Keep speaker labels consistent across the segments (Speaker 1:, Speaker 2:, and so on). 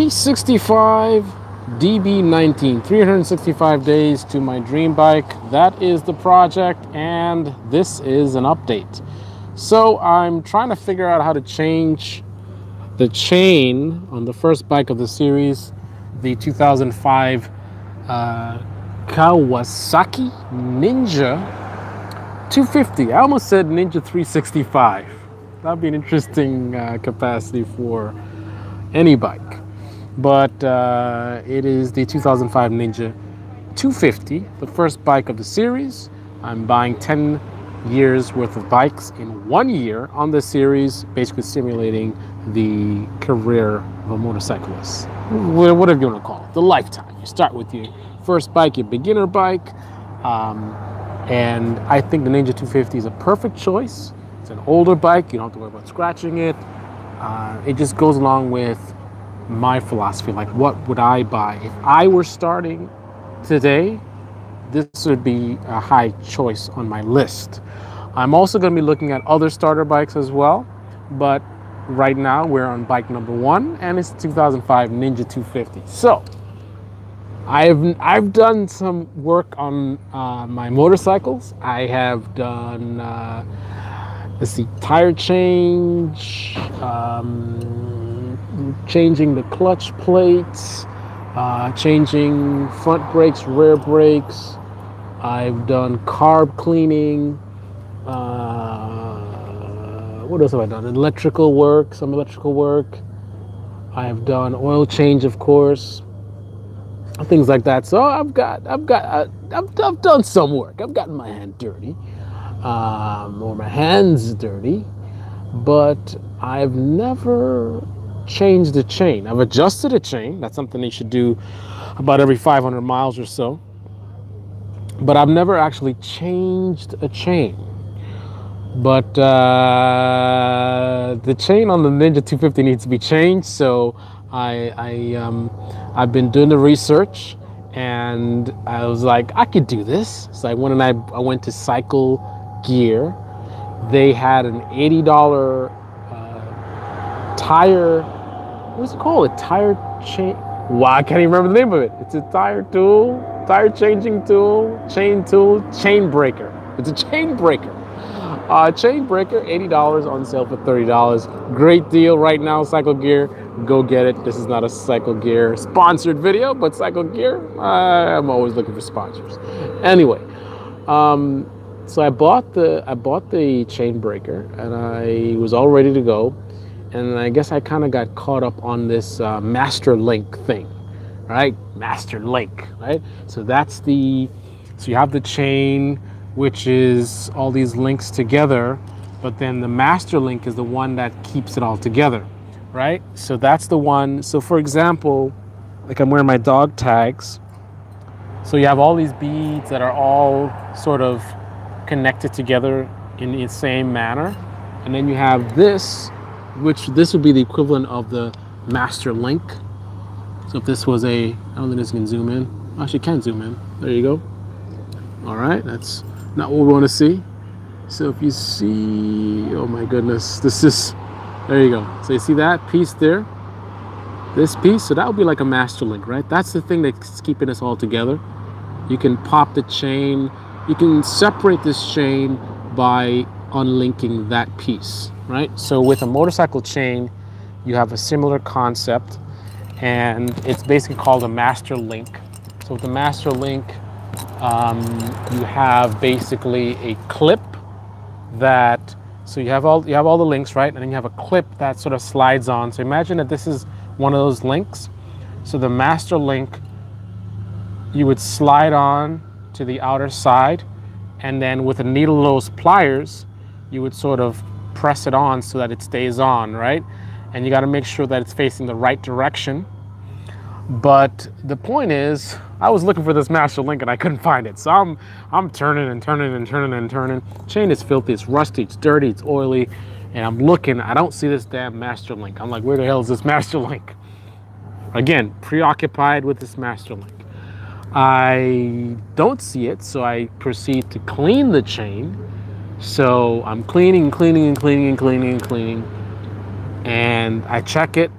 Speaker 1: 365 DB19, 365 days to my dream bike. That is the project, and this is an update. So I'm trying to figure out how to change the chain on the first bike of the series, the 2005 Kawasaki Ninja 250. I almost said Ninja 365. That'd be an interesting capacity for any bike. But it is the 2005 Ninja 250, the first bike of the series. I'm buying 10 years worth of bikes in 1 year on this series, basically simulating the career of a motorcyclist, whatever you want to call it, the lifetime. You start with your first bike, your beginner bike, and I think the Ninja 250 is a perfect choice. It's an older bike, you don't have to worry about scratching it. It just goes along with my philosophy, like what would I buy if I were starting today. This would be a high choice on my list. I'm also going to be looking at other starter bikes as well, but right now we're on bike number 1, and it's 2005 Ninja 250. So I've done some work on my motorcycles. I have done let's see, tire change, changing the clutch plates, changing front brakes, rear brakes. I've done carb cleaning. What else have I done? Electrical work, some electrical work. I've done oil change, of course, things like that. So I've done some work. I've gotten my hand dirty, or my hands dirty, but I've never changed the chain. I've adjusted a chain. That's something you should do about every 500 miles or so. But I've never actually changed a chain. But the chain on the Ninja 250 needs to be changed. So I've been doing the research, and I was like, I could do this. So I went I went to Cycle Gear. They had an $80 tire. What's it called? A tire chain. Wow, I can't even remember the name of it. It's a tire tool, tire changing tool, chain breaker. It's a chain breaker. Chain breaker, $80 on sale for $30. Great deal right now, Cycle Gear. Go get it. This is not a Cycle Gear sponsored video, but Cycle Gear, I'm always looking for sponsors. Anyway, so I bought the chain breaker, and I was all ready to go. And I guess I kind of got caught up on this master link thing, right? Master link, right? So so you have the chain, which is all these links together, but then the master link is the one that keeps it all together, right? So that's the one. So for example, like I'm wearing my dog tags. So you have all these beads that are all sort of connected together in the same manner. And then you have this, which this would be the equivalent of the master link. So if this was I don't think this can zoom in. Actually, can zoom in. There you go. All right, that's not what we want to see. So if you see, oh my goodness, there you go. So you see that piece there, this piece, so that would be like a master link, right? That's the thing that's keeping us all together. You can pop the chain, you can separate this chain by unlinking that piece, right? So with a motorcycle chain, you have a similar concept, and it's basically called a master link. So with the master link, you have basically a clip so you have all the links, right? And then you have a clip that sort of slides on. So imagine that this is one of those links. So the master link, you would slide on to the outer side, and then with a needle nose pliers, you would sort of press it on so that it stays on, right? And you got to make sure that it's facing the right direction. But the point is, I was looking for this master link and I couldn't find it. So I'm turning and turning and turning and turning. Chain is filthy, it's rusty, it's dirty, it's oily. And I'm looking, I don't see this damn master link. I'm like, where the hell is this master link? Again, preoccupied with this master link. I don't see it, so I proceed to clean the chain. So I'm cleaning and cleaning and cleaning and cleaning and cleaning. And I check it.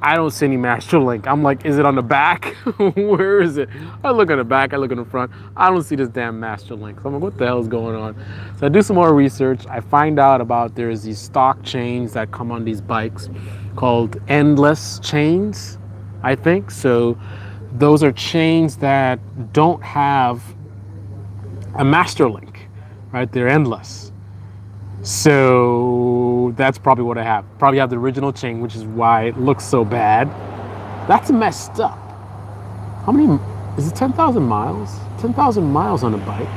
Speaker 1: I don't see any master link. I'm like, is it on the back? Where is it? I look on the back, I look on the front. I don't see this damn master link. So I'm like, what the hell is going on? So I do some more research. I find out about there's these stock chains that come on these bikes called endless chains, I think. So those are chains that don't have a master link, right? They're endless. So that's probably what I have. Probably have the original chain, which is why it looks so bad. That's messed up. How many, is it 10,000 miles? 10,000 miles on a bike.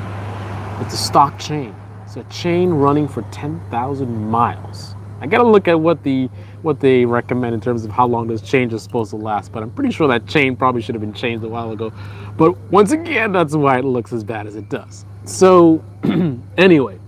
Speaker 1: It's a stock chain. It's a chain running for 10,000 miles. I gotta look at what they recommend in terms of how long those chains are supposed to last, but I'm pretty sure that chain probably should have been changed a while ago. But once again, that's why it looks as bad as it does. So anyway,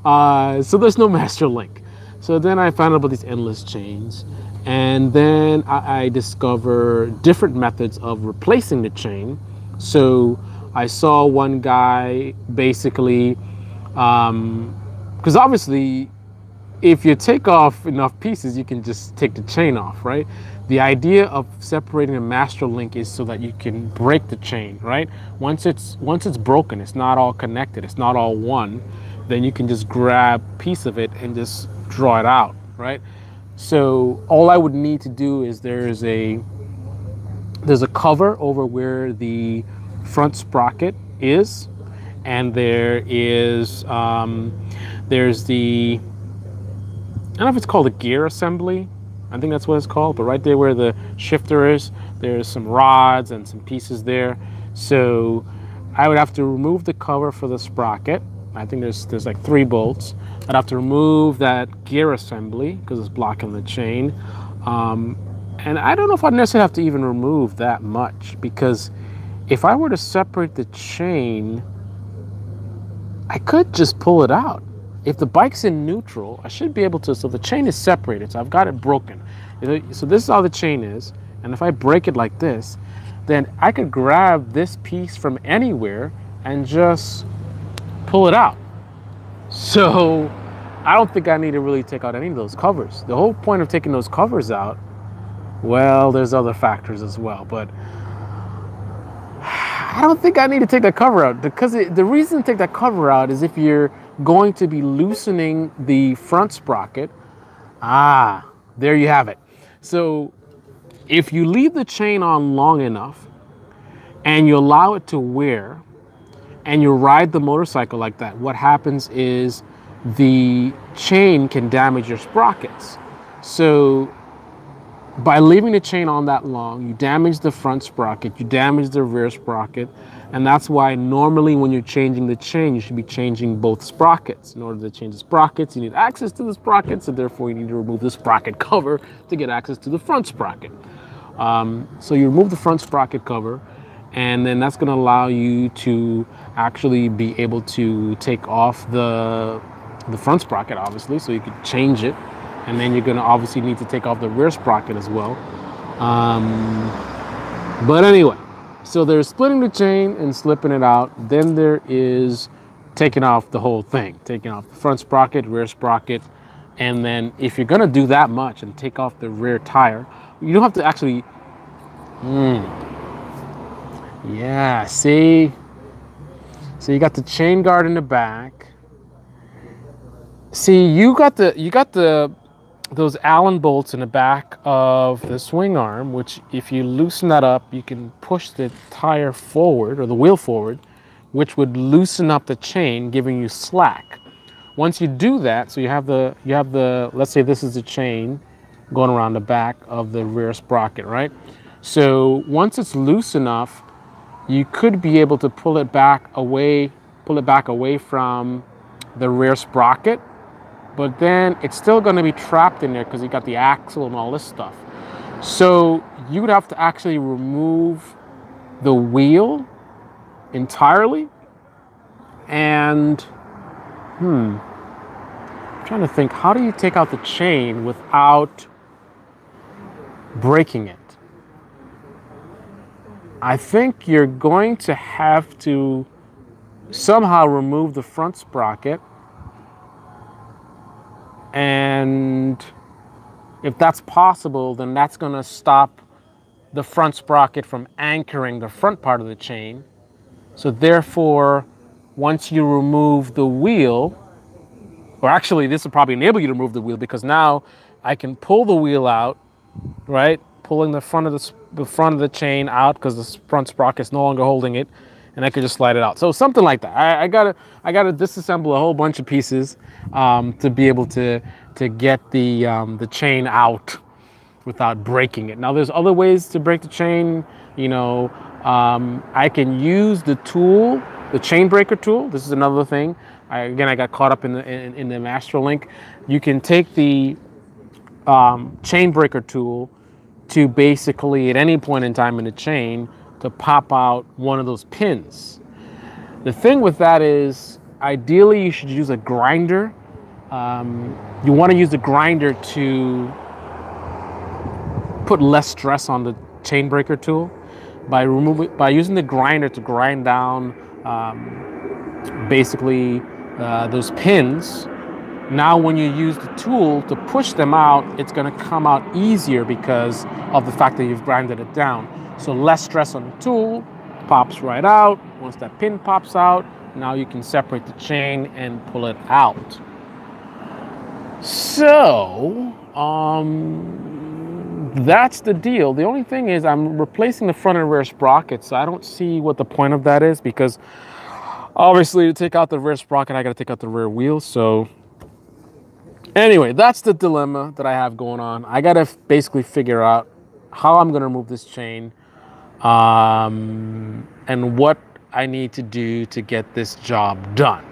Speaker 1: so there's no master link. So then I found out about these endless chains, and then I discover different methods of replacing the chain. So I saw one guy basically, because obviously if you take off enough pieces, you can just take the chain off, right? The idea of separating a master link is so that you can break the chain, right? Once it's broken, it's not all connected, it's not all one, then you can just grab a piece of it and just draw it out, right? So all I would need to do is there's a cover over where the front sprocket is, and there's the, I don't know if it's called a gear assembly. I think that's what it's called. But right there where the shifter is, there's some rods and some pieces there. So I would have to remove the cover for the sprocket. I think there's like 3 bolts. I'd have to remove that gear assembly because it's blocking the chain. And I don't know if I'd necessarily have to even remove that much, because if I were to separate the chain, I could just pull it out. If the bike's in neutral, I should be able to, so the chain is separated, so I've got it broken. So this is how the chain is, and if I break it like this, then I could grab this piece from anywhere and just pull it out. So I don't think I need to really take out any of those covers. The whole point of taking those covers out, well, there's other factors as well, but I don't think I need to take that cover out, because the reason to take that cover out is if you're going to be loosening the front sprocket. There you have it. So if you leave the chain on long enough and you allow it to wear and you ride the motorcycle like that, what happens is the chain can damage your sprockets. So by leaving the chain on that long, you damage the front sprocket, you damage the rear sprocket, and that's why normally when you're changing the chain, you should be changing both sprockets. In order to change the sprockets, you need access to the sprockets, and therefore you need to remove the sprocket cover to get access to the front sprocket. So you remove the front sprocket cover, and then that's going to allow you to actually be able to take off the front sprocket, obviously, so you can change it. And then you're going to obviously need to take off the rear sprocket as well. But anyway, so there's splitting the chain and slipping it out. Then there is taking off the whole thing, taking off the front sprocket, rear sprocket. And then if you're going to do that much and take off the rear tire, you don't have to actually, yeah, see? So you got the chain guard in the back. See, you got those Allen bolts in the back of the swing arm, which if you loosen that up, you can push the tire forward or the wheel forward, which would loosen up the chain, giving you slack. Once you do that, so you have the, let's say this is the chain going around the back of the rear sprocket, right? So once it's loose enough, you could be able to pull it back away from the rear sprocket. But then it's still going to be trapped in there because you got the axle and all this stuff. So you would have to actually remove the wheel entirely. And I'm trying to think, how do you take out the chain without breaking it? I think you're going to have to somehow remove the front sprocket and If that's possible, then that's going to stop the front sprocket from anchoring the front part of the chain. So therefore, once you remove the wheel, or actually this will probably enable you to remove the wheel, because now I can pull the wheel out, right? Pulling the front of the chain out because the front sprocket is no longer holding it, and I could just slide it out. So something like that. I gotta disassemble a whole bunch of pieces to be able to get the chain out without breaking it. Now there's other ways to break the chain. I can use the tool, the chain breaker tool. This is another thing. I got caught up in the master link. You can take the chain breaker tool to basically at any point in time in the chain to pop out one of those pins. The thing with that is, ideally you should use a grinder. You want to use the grinder to put less stress on the chain breaker tool by using the grinder to grind down basically those pins. Now when you use the tool to push them out, it's going to come out easier because of the fact that you've grinded it down. So less stress on the tool, pops right out. Once that pin pops out, now you can separate the chain and pull it out. So that's the deal. The only thing is I'm replacing the front and rear sprocket, so I don't see what the point of that is, because obviously to take out the rear sprocket, I got to take out the rear wheel. So anyway, that's the dilemma that I have going on. I got to basically figure out how I'm going to remove this chain and what I need to do to get this job done.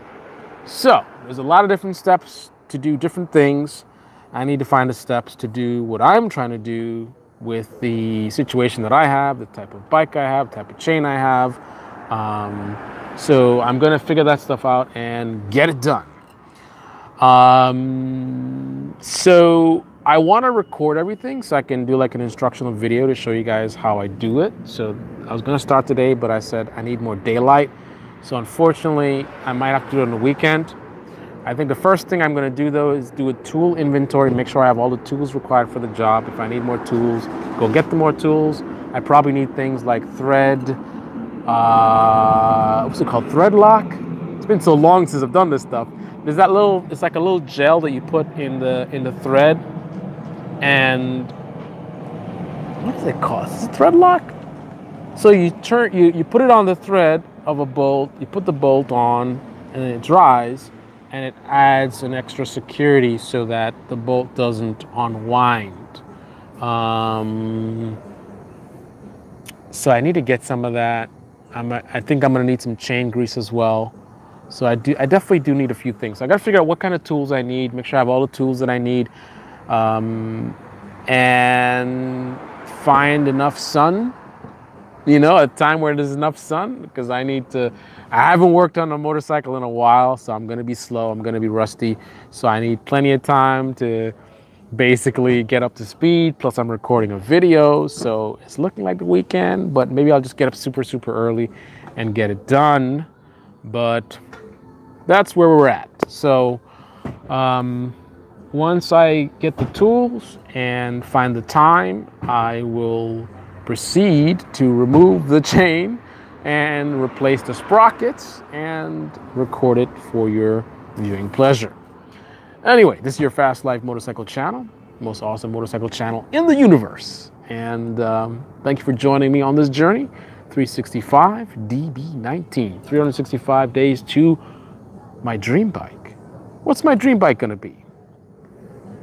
Speaker 1: So there's a lot of different steps to do different things. I need to find the steps to do what I'm trying to do with the situation that I have, the type of bike I have, the type of chain I have. So I'm going to figure that stuff out and get it done. So I want to record everything so I can do like an instructional video to show you guys how I do it. So I was going to start today, but I said I need more daylight. So unfortunately, I might have to do it on the weekend. I think the first thing I'm going to do though is do a tool inventory, make sure I have all the tools required for the job. If I need more tools, go get the more tools. I probably need things like thread, what's it called? Thread lock? It's been so long since I've done this stuff. There's that little, it's like a little gel that you put in the thread, and what is it called? Is it thread lock? So you put it on the thread of a bolt, you put the bolt on, and then it dries, and it adds an extra security so that the bolt doesn't unwind. So I need to get some of that. I think I'm gonna need some chain grease as well. So I definitely do need a few things. So I gotta figure out what kind of tools I need, make sure I have all the tools that I need, and find enough sun, a time where there's enough sun, because I haven't worked on a motorcycle in a while, so I'm gonna be slow, I'm gonna be rusty. So I need plenty of time to basically get up to speed, plus I'm recording a video, so it's looking like the weekend, but maybe I'll just get up super, super early and get it done. But that's where we're at. So once I get the tools and find the time, I will proceed to remove the chain and replace the sprockets and record it for your viewing pleasure. Anyway, this is your Fast Life motorcycle channel, most awesome motorcycle channel in the universe. And thank you for joining me on this journey. 365 DB19, 365 days to my dream bike. What's my dream bike gonna be?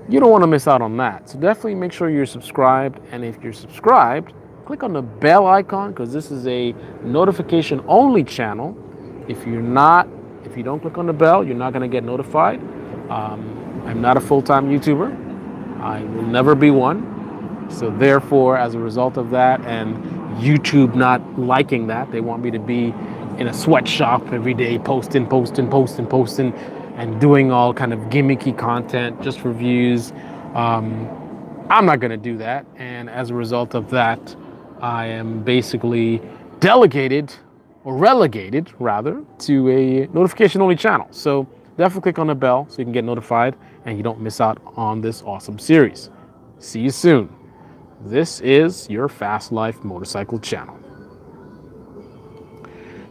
Speaker 1: You don't want to miss out on that. So definitely make sure you're subscribed. And if you're subscribed, click on the bell icon, because this is a notification only channel. If you don't click on the bell, you're not gonna get notified. I'm not a full-time YouTuber. I will never be one. So therefore, as a result of that, and YouTube not liking that, they want me to be in a sweatshop every day, posting, and doing all kind of gimmicky content, just reviews. I'm not gonna do that. And as a result of that, I am basically relegated rather, to a notification only channel. So definitely click on the bell so you can get notified and you don't miss out on this awesome series. See you soon. This is your Fast Life Motorcycle channel.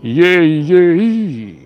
Speaker 1: Yay, yay.